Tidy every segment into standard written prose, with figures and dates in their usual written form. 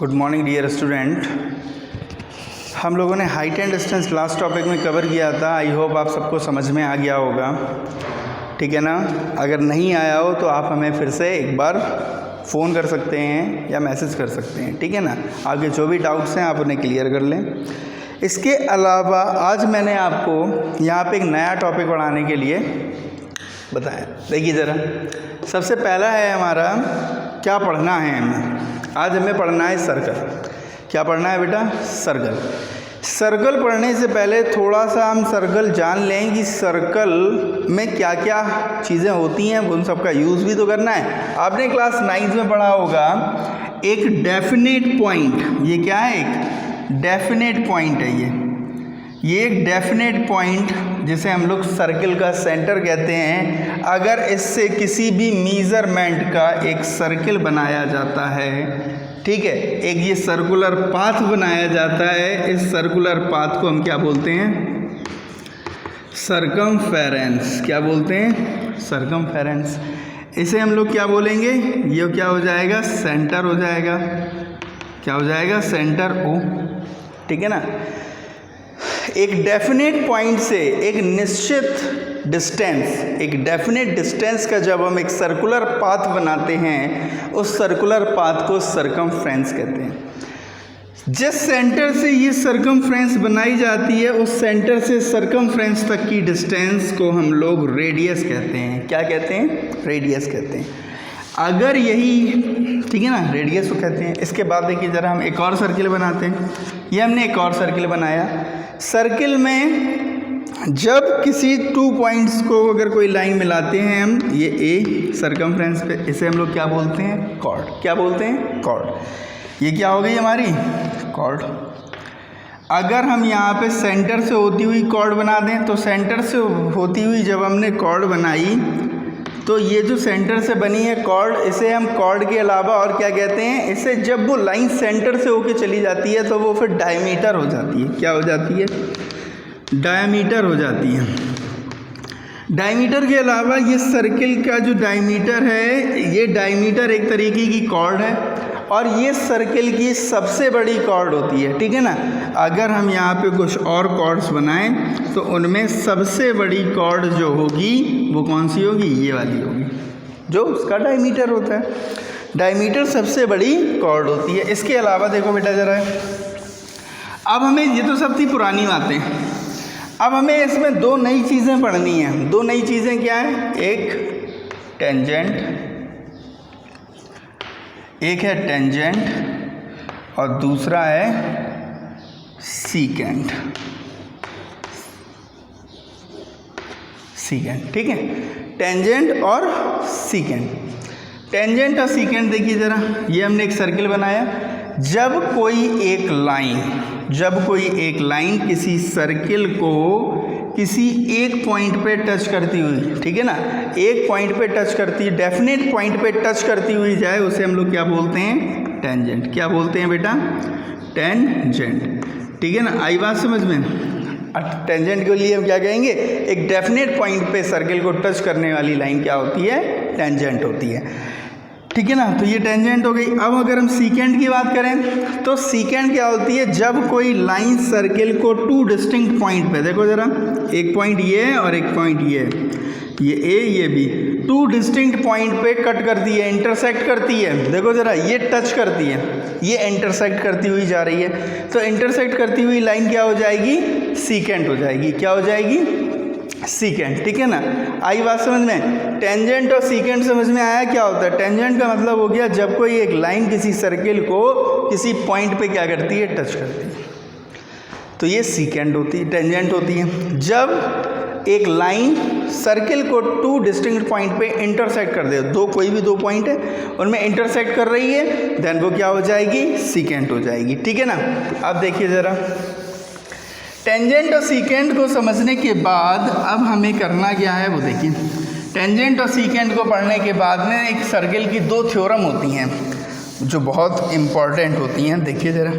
Good morning dear student. हम लोगों ने height and distance last topic में कवर किया था। आई होप आप सबको समझ में आ गया होगा, ठीक है ना। अगर नहीं आया हो तो आप हमें फिर से एक बार फ़ोन कर सकते हैं या मैसेज कर सकते हैं, ठीक है ना। आपके जो भी डाउट्स हैं आप उन्हें क्लियर कर लें। इसके अलावा आज मैंने आपको यहाँ पे एक नया टॉपिक पढ़ाने के लिए बताया। देखिए ज़रा, सबसे पहला है हमारा क्या पढ़ना है हमें। आज हमें पढ़ना है सर्कल। क्या पढ़ना है बेटा? सर्कल। सर्कल पढ़ने से पहले थोड़ा सा हम सर्कल जान लें कि सर्कल में क्या क्या चीज़ें होती हैं, उन सब का यूज़ भी तो करना है। आपने क्लास 9th में पढ़ा होगा एक डेफिनेट पॉइंट। ये क्या है? एक डेफिनेट पॉइंट है। ये एक डेफिनेट पॉइंट जिसे हम लोग सर्कल का सेंटर कहते हैं। अगर इससे किसी भी मेजरमेंट का एक सर्कल बनाया जाता है, ठीक है, एक ये सर्कुलर पाथ बनाया जाता है, इस सर्कुलर पाथ को हम क्या बोलते हैं? सर्कमफेरेंस। क्या बोलते हैं? सर्कमफेरेंस। इसे हम लोग क्या बोलेंगे? ये क्या हो जाएगा? सेंटर हो जाएगा। क्या हो जाएगा? सेंटर ओ, ठीक है ना। एक डेफिनेट पॉइंट से एक निश्चित डिस्टेंस, एक डेफिनेट डिस्टेंस का जब हम एक सर्कुलर पाथ बनाते हैं, उस सर्कुलर पाथ को सर्कमफ्रेंस कहते हैं। जिस सेंटर से ये सर्कमफ्रेंस बनाई जाती है, उस सेंटर से सर्कमफ्रेंस तक की डिस्टेंस को हम लोग रेडियस कहते हैं। क्या कहते हैं? रेडियस कहते हैं। अगर यही, ठीक है ना, रेडियस को कहते हैं। इसके बाद देखिए ज़रा, हम एक और सर्किल बनाते हैं। ये हमने एक और सर्किल बनाया। सर्किल में जब किसी 2 पॉइंट्स को अगर कोई लाइन मिलाते हैं हम, ये ए सर्कमफ्रेंस पे, इसे हम लोग क्या बोलते हैं? कॉर्ड। क्या बोलते हैं? कॉर्ड। ये क्या हो गई हमारी? कॉर्ड। अगर हम यहाँ पे सेंटर से होती हुई कॉर्ड बना दें, तो सेंटर से होती हुई जब हमने कॉर्ड बनाई, तो ये जो सेंटर से बनी है कॉर्ड, इसे हम कॉर्ड के अलावा और क्या कहते हैं? इसे जब वो लाइन सेंटर से होके चली जाती है तो वो फिर डायमीटर हो जाती है। क्या हो जाती है? डायमीटर हो जाती है। डायमीटर के अलावा ये सर्किल का जो डायमीटर है, ये डायमीटर एक तरीके की कॉर्ड है और ये सर्किल की सबसे बड़ी कॉर्ड होती है, ठीक है ना। अगर हम यहाँ पे कुछ और कॉर्ड्स बनाएं तो उनमें सबसे बड़ी कॉर्ड जो होगी वो कौन सी होगी? ये वाली होगी, जो उसका डायमीटर होता है। डायमीटर सबसे बड़ी कॉर्ड होती है। इसके अलावा देखो बेटा ज़रा, अब हमें, ये तो सब थी पुरानी बातें, अब हमें इसमें 2 नई चीज़ें पढ़नी हैं। 2 नई चीज़ें क्या हैं? एक टेंजेंट, एक है टेंजेंट और दूसरा है सीकेंट। सीकेंट, ठीक है। टेंजेंट और सीकेंट। टेंजेंट और सीकेंट देखिए ज़रा, ये हमने एक सर्किल बनाया। जब कोई एक लाइन किसी सर्किल को किसी एक पॉइंट पे टच करती हुई, ठीक है ना, एक पॉइंट पे टच करती, डेफिनेट पॉइंट पे टच करती हुई जाए, उसे हम लोग क्या बोलते हैं? टेंजेंट। क्या बोलते हैं बेटा? टेंजेंट, ठीक है ना। आई बात समझ में? टेंजेंट के लिए हम क्या कहेंगे? एक डेफिनेट पॉइंट पे सर्किल को टच करने वाली लाइन क्या होती है? टेंजेंट होती है, ठीक है ना। तो ये टेंजेंट हो गई। अब अगर हम सीकेंट की बात करें तो सीकेंट क्या होती है? जब कोई लाइन सर्किल को 2 डिस्टिंक्ट पॉइंट पे, देखो ज़रा, एक पॉइंट ये है और एक पॉइंट ये है, ये ए ये बी, 2 डिस्टिंक्ट पॉइंट पे कट करती है, इंटरसेक्ट करती है। देखो ज़रा, ये टच करती है, ये इंटरसेक्ट करती हुई जा रही है, तो इंटरसेक्ट करती हुई लाइन क्या हो जाएगी? सीकेंट हो जाएगी। क्या हो जाएगी? सीकेंट, ठीक है ना। आई बात समझ में? टेंजेंट और सीकेंट समझ में आया क्या होता है? टेंजेंट का मतलब हो गया जब कोई एक लाइन किसी सर्किल को किसी पॉइंट पे क्या करती है? टच करती है, तो ये सीकेंट होती है, टेंजेंट होती है। जब एक लाइन सर्किल को 2 डिस्टिंक्ट पॉइंट पे इंटरसेक्ट कर दे, कोई भी 2 पॉइंट है उनमें इंटरसेक्ट कर रही है, देन वो क्या हो जाएगी? सीकेंट हो जाएगी, ठीक है ना। अब देखिए ज़रा, टेंजेंट और सीकेंट को समझने के बाद अब हमें करना क्या है वो देखिए। टेंजेंट और सीकेंट को पढ़ने के बाद में एक सर्किल की 2 थ्योरम होती हैं जो बहुत इम्पॉर्टेंट होती हैं। देखिए ज़रा,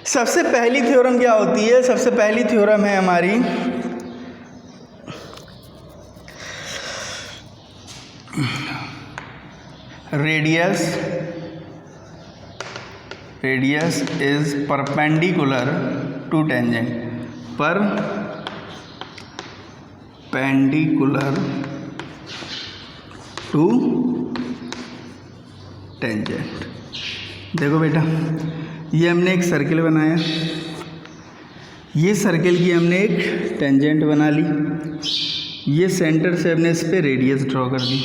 सबसे पहली थ्योरम क्या होती है? सबसे पहली थ्योरम है हमारी radius radius is perpendicular to tangent, perpendicular to tangent. देखो बेटा, ये हमने एक सर्किल बनाया, ये सर्किल की हमने एक टेंजेंट बना ली, ये सेंटर से हमने इस पे रेडियस ड्रॉ कर दी,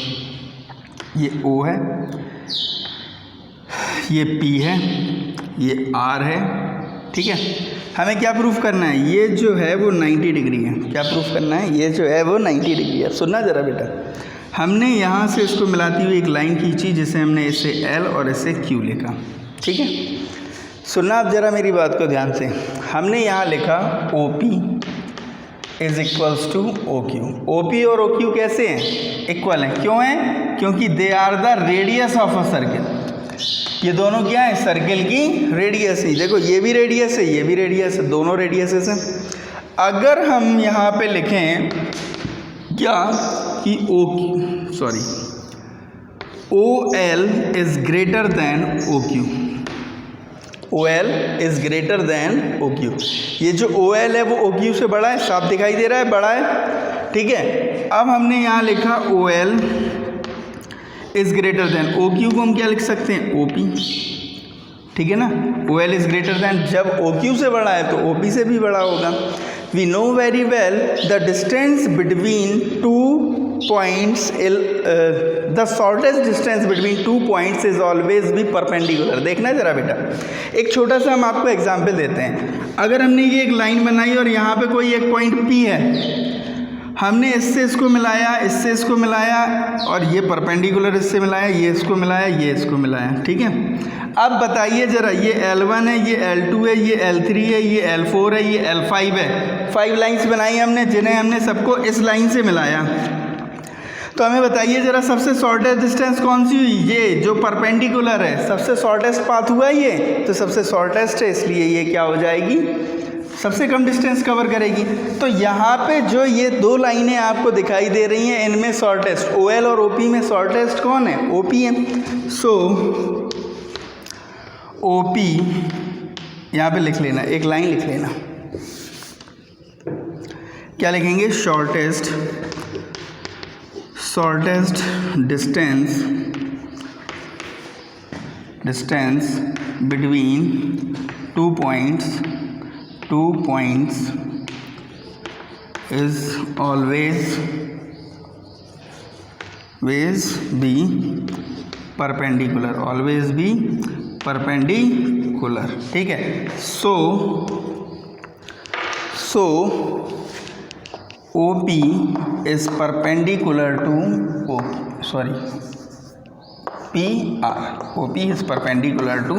ये O है, ये P है, ये R है, ठीक है। हमें क्या प्रूफ करना है, ये जो है वो 90 डिग्री है। क्या प्रूफ करना है, ये जो है वो 90 डिग्री है। सुनना ज़रा बेटा, हमने यहाँ से इसको मिलाती हुई एक लाइन खींची जिसे हमने इसे L और इसे Q लिखा, ठीक है। सुनना आप ज़रा मेरी बात को ध्यान से। हमने यहाँ लिखा OP is equals to OQ। OP और OQ कैसे हैं, इक्वल हैं। क्यों हैं, क्योंकि they are the radius of a circle. ये दोनों क्या है, सर्किल की रेडियस है। देखो ये भी रेडियस है, ये भी रेडियस है, दोनों रेडियसेस हैं। अगर हम यहाँ पे लिखें क्या कि OL is greater than OQ, OL is greater than OQ। ये जो OL है वो OQ से बड़ा है, साफ दिखाई दे रहा है, बड़ा है, ठीक है। अब हमने यहाँ लिखा OL is greater than OQ को हम क्या लिख सकते हैं, OP, ठीक है ना। OL इज ग्रेटर देन, जब OQ से बड़ा है तो OP से भी बड़ा होगा। We know very well the distance between two points, the shortest distance between two points is always be perpendicular. देखना जरा बेटा, एक छोटा सा हम आपको एग्जाम्पल देते हैं। अगर हमने ये एक लाइन बनाई और यहाँ पे कोई एक पॉइंट P है, हमने इससे इसको मिलाया, इससे इसको मिलाया, और ये परपेंडिकुलर इससे मिलाया, ये इसको मिलाया, ये इसको मिलाया, ठीक है। अब बताइए ज़रा, ये L1 है, ये L2 है, ये L3 है, ये L4 है, ये L5 है। 5 लाइंस बनाई हमने, जिन्हें हमने सबको इस लाइन से मिलाया। तो हमें बताइए ज़रा, सबसे शॉर्टेस्ट डिस्टेंस कौन सी हुई, ये जो परपेंडिकुलर है। सबसे शॉर्टेस्ट पाथ हुआ ये, तो सबसे शॉर्टेस्ट है, इसलिए ये क्या हो जाएगी, सबसे कम डिस्टेंस कवर करेगी। तो यहाँ पे जो ये दो लाइनें आपको दिखाई दे रही हैं, इनमें शॉर्टेस्ट OL और OP में शॉर्टेस्ट कौन है, OP है। सो OP यहाँ पे लिख लेना, एक लाइन लिख लेना। क्या लिखेंगे, shortest distance between two points is always be perpendicular, ठीक है। so OP is perpendicular to PR, OP is perpendicular to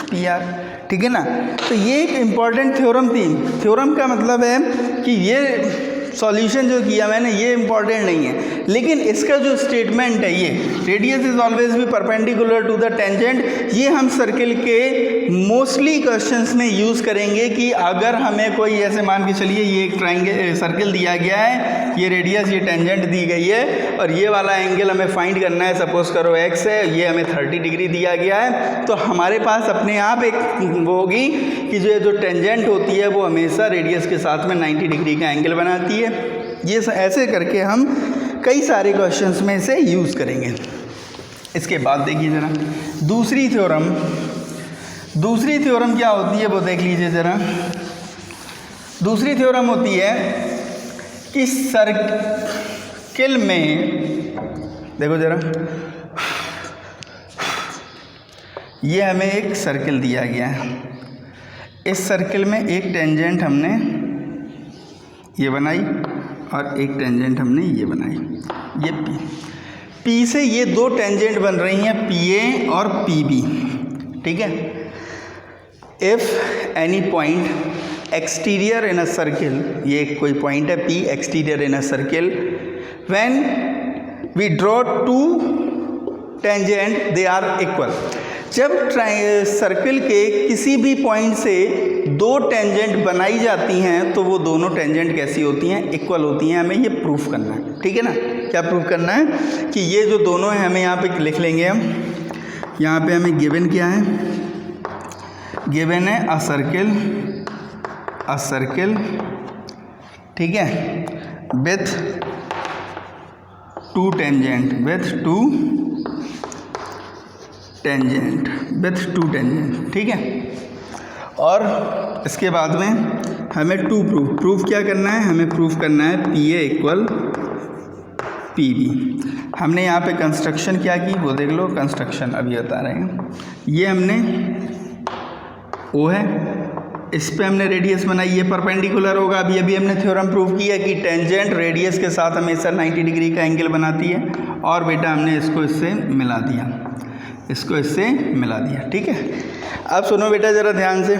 PR, ठीक है ना। तो ये एक इम्पॉर्टेंट थ्योरम थी। थ्योरम का मतलब है कि ये सॉल्यूशन जो किया मैंने ये इम्पॉर्टेंट नहीं है, लेकिन इसका जो स्टेटमेंट है, ये रेडियस इज ऑलवेज भी परपेंडिकुलर टू द टेंजेंट, ये हम सर्किल के मोस्टली क्वेश्चंस में यूज़ करेंगे। कि अगर हमें कोई ऐसे मान के चलिए, ये एक ट्राइंगल सर्किल दिया गया है, ये रेडियस, ये टेंजेंट दी गई है, और ये वाला एंगल हमें फाइंड करना है, सपोज करो x है, ये हमें 30 डिग्री दिया गया है, तो हमारे पास अपने आप एक वो होगी कि जो टेंजेंट होती है वो हमेशा रेडियस के साथ में 90 डिग्री का एंगल बनाती है। ये ऐसे करके हम कई सारे क्वेश्चंस में इसे यूज़ करेंगे। इसके बाद देखिए ज़रा दूसरी थ्योरम क्या होती है वो देख लीजिए ज़रा। दूसरी थ्योरम होती है कि सर्किल में, देखो ज़रा, ये हमें एक सर्किल दिया गया है, इस सर्किल में एक टेंजेंट हमने ये बनाई और एक टेंजेंट हमने ये बनाई, ये P से ये दो टेंजेंट बन रही हैं, PA और PB, ठीक है। If any point exterior in a circle, ये कोई पॉइंट है P exterior in a circle, when we draw two tangent they are equal. जब सर्किल के किसी भी पॉइंट से दो टेंजेंट बनाई जाती हैं तो वो दोनों टेंजेंट कैसी होती हैं, इक्वल होती हैं। हमें ये प्रूफ करना है, ठीक है ना। क्या प्रूफ करना है कि ये जो दोनों हैं, हमें यहाँ पे लिख लेंगे हम, यहाँ पे हमें गिवन क्या है, गिवन है अ सर्किल, ठीक है, विथ टू टेंजेंट, ठीक है। और इसके बाद में हमें टू प्रूफ क्या करना है, हमें प्रूफ करना है PA इक्वल PB। हमने यहाँ पे कंस्ट्रक्शन क्या की वो देख लो, कंस्ट्रक्शन अभी बता रहे हैं। ये हमने O है, इस पे हमने रेडियस बनाई, ये परपेंडिकुलर होगा। अभी हमने थ्योरम प्रूव किया कि टेंजेंट रेडियस के साथ हमेशा 90 डिग्री का एंगल बनाती है। और बेटा हमने इसको इससे मिला दिया, ठीक है। अब सुनो बेटा ज़रा ध्यान से,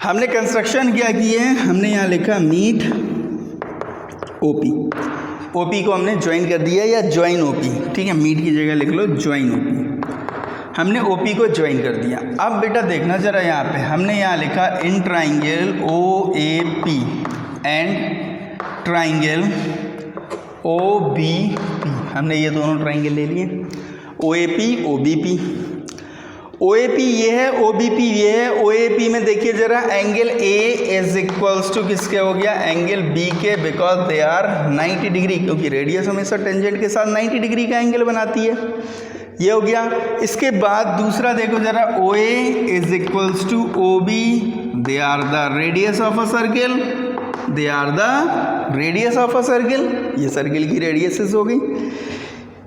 हमने कंस्ट्रक्शन क्या की है, हमने यहाँ लिखा मीट OP को हमने ज्वाइन कर दिया या ज्वाइन OP, ठीक है, मीट की जगह लिख लो ज्वाइन OP। हमने OP को ज्वाइन कर दिया। अब बेटा देखना ज़रा यहाँ पे, हमने यहाँ लिखा in triangle OAP and triangle OBP। हमने ये दोनों ट्राइंगल ले लिए, OAP OBP। OAP ये है, OBP ये है। OAP में देखिए ज़रा, angle A is equals to किसके हो गया, एंगल B के, बिकॉज दे आर 90 डिग्री, क्योंकि रेडियस हमेशा टेंजेंट के साथ 90 डिग्री का एंगल बनाती है। ये हो गया। इसके बाद दूसरा देखो ज़रा, OA is equals to OB, they are the radius of a circle, ये सर्किल की रेडियसेस हो गई।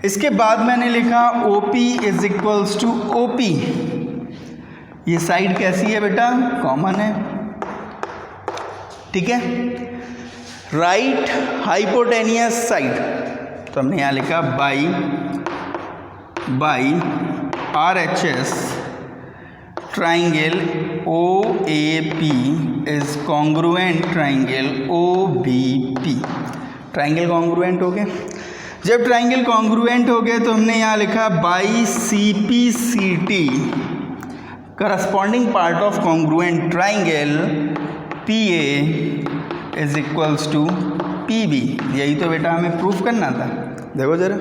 इसके बाद मैंने लिखा OP is equals to OP, ये साइड कैसी है बेटा, कॉमन है, ठीक है, राइट हाइपोटेनियस साइड। तो हमने यहाँ लिखा by RHS triangle OAP is congruent triangle OBP। Triangle congruent हो गए। जब ट्राइंगल कॉन्ग्रुएंट हो गए तो हमने यहाँ लिखा by CPCT corresponding part of congruent triangle PA is equals to PB। यही तो बेटा हमें प्रूफ करना था, देखो ज़रा,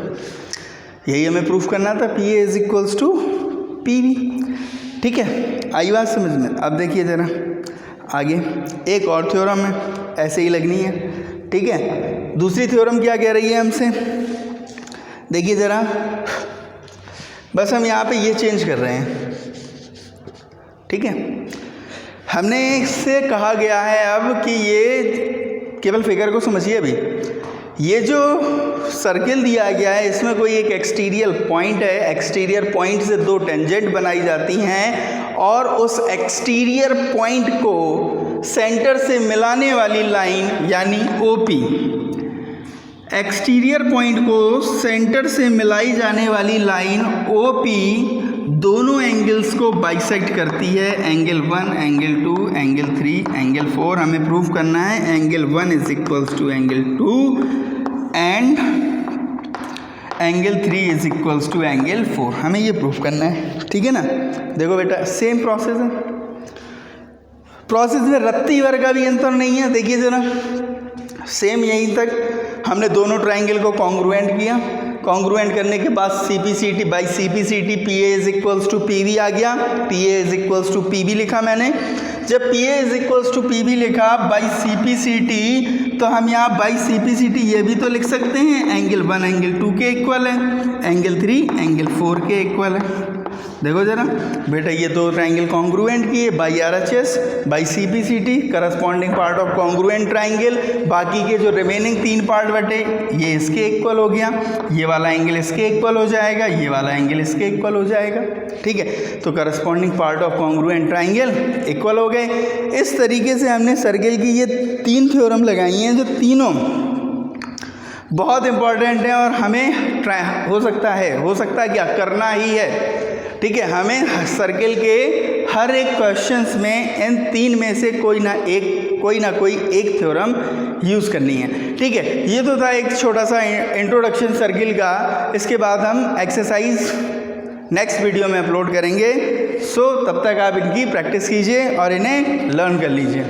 यही हमें प्रूफ करना था, PA is equals to PB, ठीक है। आई बात समझ में। अब देखिए ज़रा आगे एक और थ्योरम है, ऐसे ही लगनी है, ठीक है। दूसरी थ्योरम क्या कह रही है हमसे, देखिए ज़रा, बस हम यहाँ पे ये चेंज कर रहे हैं, ठीक है। हमने इससे कहा गया है अब कि ये केवल फिगर को समझिए। अभी ये जो सर्किल दिया गया है इसमें कोई एक एक्सटीरियर पॉइंट है, एक्सटीरियर पॉइंट से दो टेंजेंट बनाई जाती हैं और उस एक्सटीरियर पॉइंट को सेंटर से मिलाने वाली लाइन यानी OP, एक्सटीरियर पॉइंट को सेंटर से मिलाई जाने वाली लाइन OP दोनों एंगल्स को बाइसेक्ट करती है, एंगल 1, एंगल 2, एंगल 3, एंगल 4। हमें प्रूफ करना है angle 1 is equals to angle 2 and angle 3 is equals to angle 4। हमें ये प्रूफ करना है, ठीक है ना। देखो बेटा सेम प्रोसेस है, प्रोसेस में रत्ती भर का भी अंतर नहीं है। देखिए जरा, सेम यहीं तक हमने दोनों ट्राइंगल को कॉन्ग्रुएंट किया, कॉन्ग्रुएंट करने के बाद CPCT by CPCT PA is equals to PB आ गया, PA is equals to PB लिखा मैंने। जब PA is equals to PB लिखा बाई CPCT, तो हम यहाँ बाई CPCT ये भी तो लिख सकते हैं, एंगल 1 एंगल 2 के इक्वल है, एंगल 3 एंगल 4 के इक्वल है। देखो जरा बेटा, ये दो ट्राइंगल कॉन्ग्रुएंट किए, by RHS by CPCT corresponding part of congruent triangle. बाकी के जो रिमेनिंग 3 पार्ट बटे ये इसके इक्वल हो गया, ये वाला एंगल इसके इक्वल हो जाएगा, ये वाला एंगल इसके इक्वल हो जाएगा, ठीक है। तो corresponding part of congruent triangle equal हो गए। इस तरीके से हमने सर्किल की ये 3 थ्योरम लगाई हैं, जो तीनों बहुत इंपॉर्टेंट है और हमें हो सकता है क्या करना ही है, ठीक है। हमें सर्किल के हर एक क्वेश्चंस में इन 3 में से कोई ना कोई एक थ्योरम यूज़ करनी है, ठीक है। ये तो था एक छोटा सा इंट्रोडक्शन सर्किल का। इसके बाद हम एक्सरसाइज नेक्स्ट वीडियो में अपलोड करेंगे। सो तब तक आप इनकी प्रैक्टिस कीजिए और इन्हें लर्न कर लीजिए।